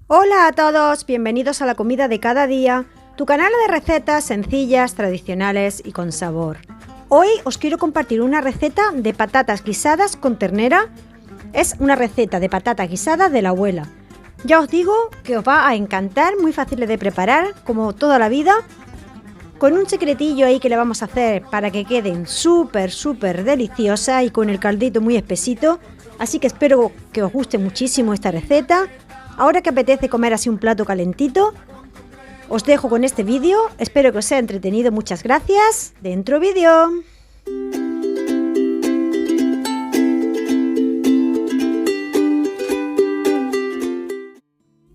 Hola a todos, bienvenidos a la comida de cada día, tu canal de recetas sencillas, tradicionales y con sabor. Hoy os quiero compartir una receta de patatas guisadas con ternera. Es una receta de patatas guisadas de la abuela. Ya os digo que os va a encantar, muy fácil de preparar, como toda la vida, con un secretillo ahí que le vamos a hacer para que queden súper deliciosas y con el caldito muy espesito. Así que espero que os guste muchísimo esta receta. Ahora que apetece comer así un plato calentito, os dejo con este vídeo. Espero que os sea entretenido. Muchas gracias. Dentro vídeo.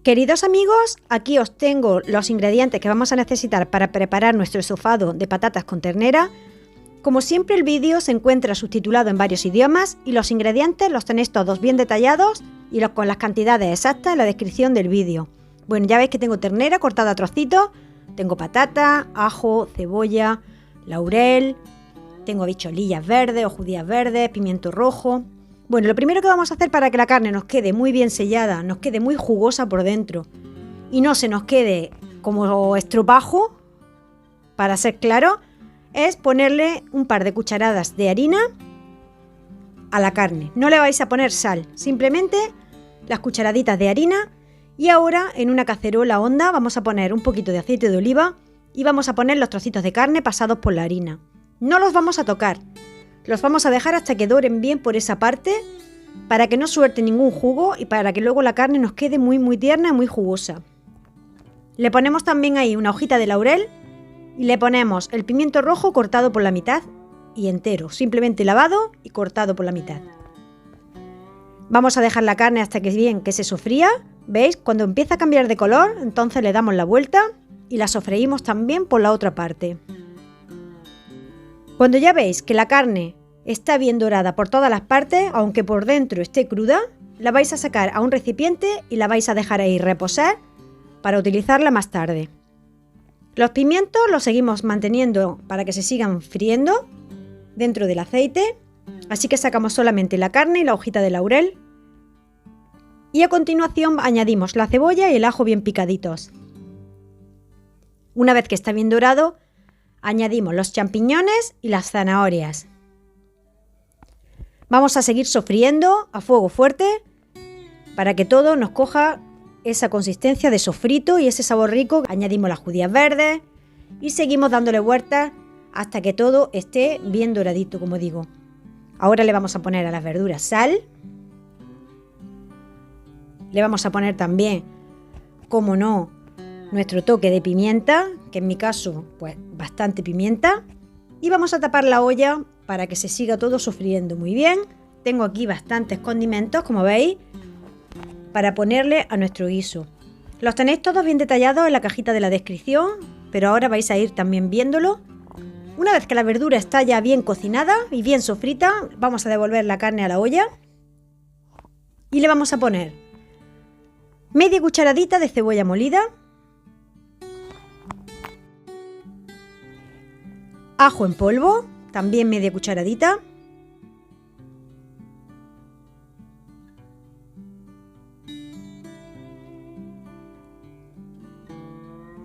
Queridos amigos, aquí os tengo los ingredientes que vamos a necesitar para preparar nuestro estofado de patatas con ternera. Como siempre, el vídeo se encuentra subtitulado en varios idiomas y los ingredientes los tenéis todos bien detallados y con las cantidades exactas en la descripción del vídeo. Bueno, ya veis que tengo ternera cortada a trocitos, tengo patata, ajo, cebolla, laurel, tengo habichuelillas verdes o judías verdes, pimiento rojo. Bueno, lo primero que vamos a hacer para que la carne nos quede muy bien sellada, nos quede muy jugosa por dentro y no se nos quede como estropajo, para ser claro, es ponerle un par de cucharadas de harina a la carne. No le vais a poner sal, simplemente las cucharaditas de harina. Y ahora en una cacerola honda vamos a poner un poquito de aceite de oliva y vamos a poner los trocitos de carne pasados por la harina. No los vamos a tocar, los vamos a dejar hasta que doren bien por esa parte para que no suelte ningún jugo y para que luego la carne nos quede muy tierna y muy jugosa. Le ponemos también ahí una hojita de laurel y le ponemos el pimiento rojo cortado por la mitad y entero, simplemente lavado y cortado por la mitad. Vamos a dejar la carne hasta que se sofría. ¿Veis? Cuando empieza a cambiar de color, entonces le damos la vuelta y la sofreímos también por la otra parte. Cuando ya veis que la carne está bien dorada por todas las partes, aunque por dentro esté cruda, la vais a sacar a un recipiente y la vais a dejar ahí reposar para utilizarla más tarde. Los pimientos los seguimos manteniendo para que se sigan friendo dentro del aceite, así que sacamos solamente la carne y la hojita de laurel. Y a continuación añadimos la cebolla y el ajo bien picaditos. Una vez que está bien dorado, añadimos los champiñones y las zanahorias. Vamos a seguir sofriendo a fuego fuerte para que todo nos coja esa consistencia de sofrito y ese sabor rico. Añadimos las judías verdes y seguimos dándole vueltas hasta que todo esté bien doradito, como digo. Ahora le vamos a poner a las verduras sal. Le vamos a poner también, como no, nuestro toque de pimienta, que en mi caso, pues bastante pimienta. Y vamos a tapar la olla para que se siga todo sofriendo muy bien. Tengo aquí bastantes condimentos, como veis, para ponerle a nuestro guiso. Los tenéis todos bien detallados en la cajita de la descripción, pero ahora vais a ir también viéndolo. Una vez que la verdura está ya bien cocinada y bien sofrita, vamos a devolver la carne a la olla y le vamos a poner media cucharadita de cebolla molida, ajo en polvo, también media cucharadita,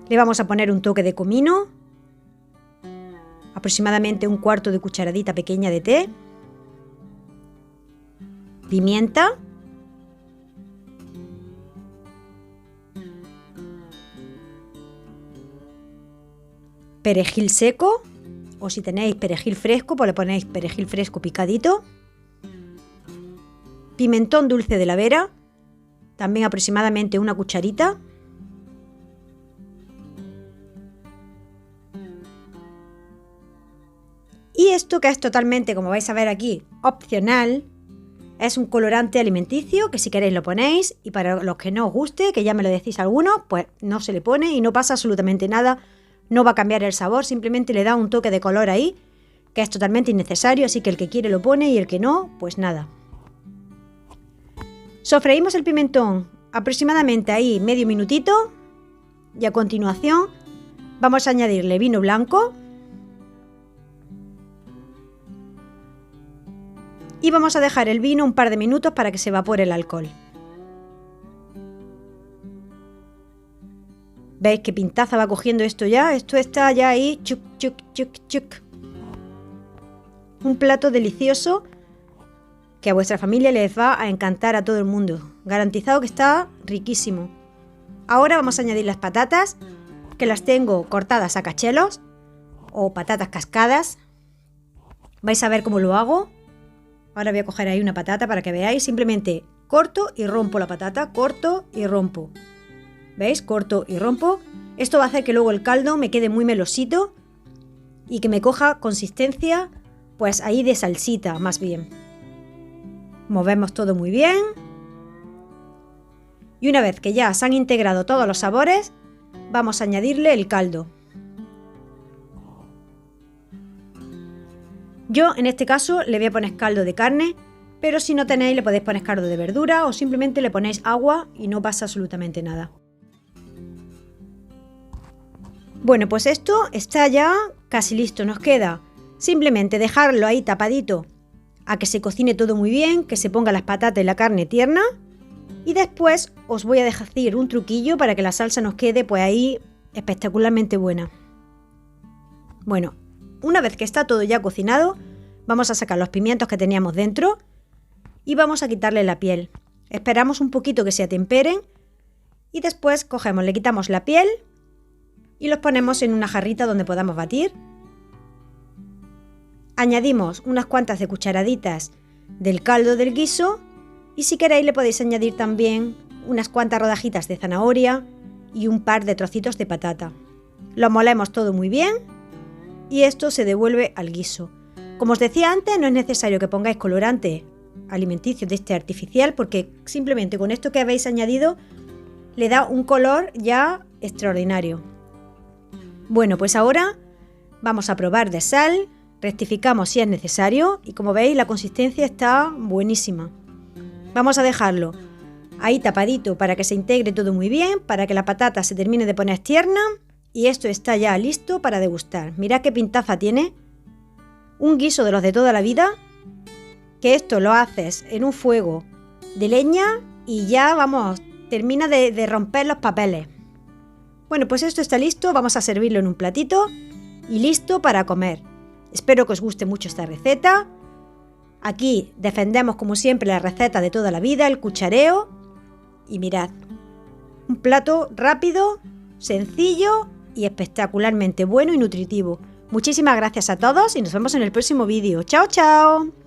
le vamos a poner un toque de comino, aproximadamente un cuarto de cucharadita pequeña de té, pimienta, perejil seco, o si tenéis perejil fresco, pues le ponéis perejil fresco picadito, pimentón dulce de la Vera, también aproximadamente una cucharita, y esto, que es totalmente, como vais a ver aquí, opcional, es un colorante alimenticio que si queréis lo ponéis, y para los que no os guste, que ya me lo decís algunos, pues no se le pone y no pasa absolutamente nada. No va a cambiar el sabor, simplemente le da un toque de color ahí, que es totalmente innecesario, así que el que quiere lo pone y el que no, pues nada. Sofreímos el pimentón aproximadamente ahí medio minutito y a continuación vamos a añadirle vino blanco y vamos a dejar el vino un par de minutos para que se evapore el alcohol. ¿Veis qué pintaza va cogiendo esto ya? Esto está ya ahí, chuc, chuc, chuc, chuc. Un plato delicioso que a vuestra familia les va a encantar a todo el mundo. Garantizado que está riquísimo. Ahora vamos a añadir las patatas, que las tengo cortadas a cachelos o patatas cascadas. Vais a ver cómo lo hago. Ahora voy a coger ahí una patata para que veáis. Simplemente corto y rompo la patata, corto y rompo. ¿Veis? Corto y rompo. Esto va a hacer que luego el caldo me quede muy melosito y que me coja consistencia, pues ahí de salsita, más bien. Movemos todo muy bien. Y una vez que ya se han integrado todos los sabores, vamos a añadirle el caldo. Yo en este caso le voy a poner caldo de carne, pero si no tenéis le podéis poner caldo de verdura o simplemente le ponéis agua y no pasa absolutamente nada. Bueno, pues esto está ya casi listo. Nos queda simplemente dejarlo ahí tapadito a que se cocine todo muy bien, que se ponga las patatas y la carne tierna. Y después os voy a decir un truquillo para que la salsa nos quede pues ahí espectacularmente buena. Bueno, una vez que está todo ya cocinado, vamos a sacar los pimientos que teníamos dentro y vamos a quitarle la piel. Esperamos un poquito que se atemperen y después cogemos, le quitamos la piel y los ponemos en una jarrita donde podamos batir. Añadimos unas cuantas de cucharaditas del caldo del guiso y si queréis le podéis añadir también unas cuantas rodajitas de zanahoria y un par de trocitos de patata. Lo molemos todo muy bien y esto se devuelve al guiso. Como os decía antes, no es necesario que pongáis colorante alimenticio de este artificial porque simplemente con esto que habéis añadido le da un color ya extraordinario. Bueno, pues ahora vamos a probar de sal, rectificamos si es necesario y como veis la consistencia está buenísima. Vamos a dejarlo ahí tapadito para que se integre todo muy bien, para que la patata se termine de poner tierna y esto está ya listo para degustar. Mirad qué pintaza tiene, un guiso de los de toda la vida, que esto lo haces en un fuego de leña y ya vamos, termina de romper los papeles. Bueno, pues esto está listo, vamos a servirlo en un platito y listo para comer. Espero que os guste mucho esta receta. Aquí defendemos como siempre la receta de toda la vida, el cuchareo. Y mirad, un plato rápido, sencillo y espectacularmente bueno y nutritivo. Muchísimas gracias a todos y nos vemos en el próximo vídeo. ¡Chao, chao!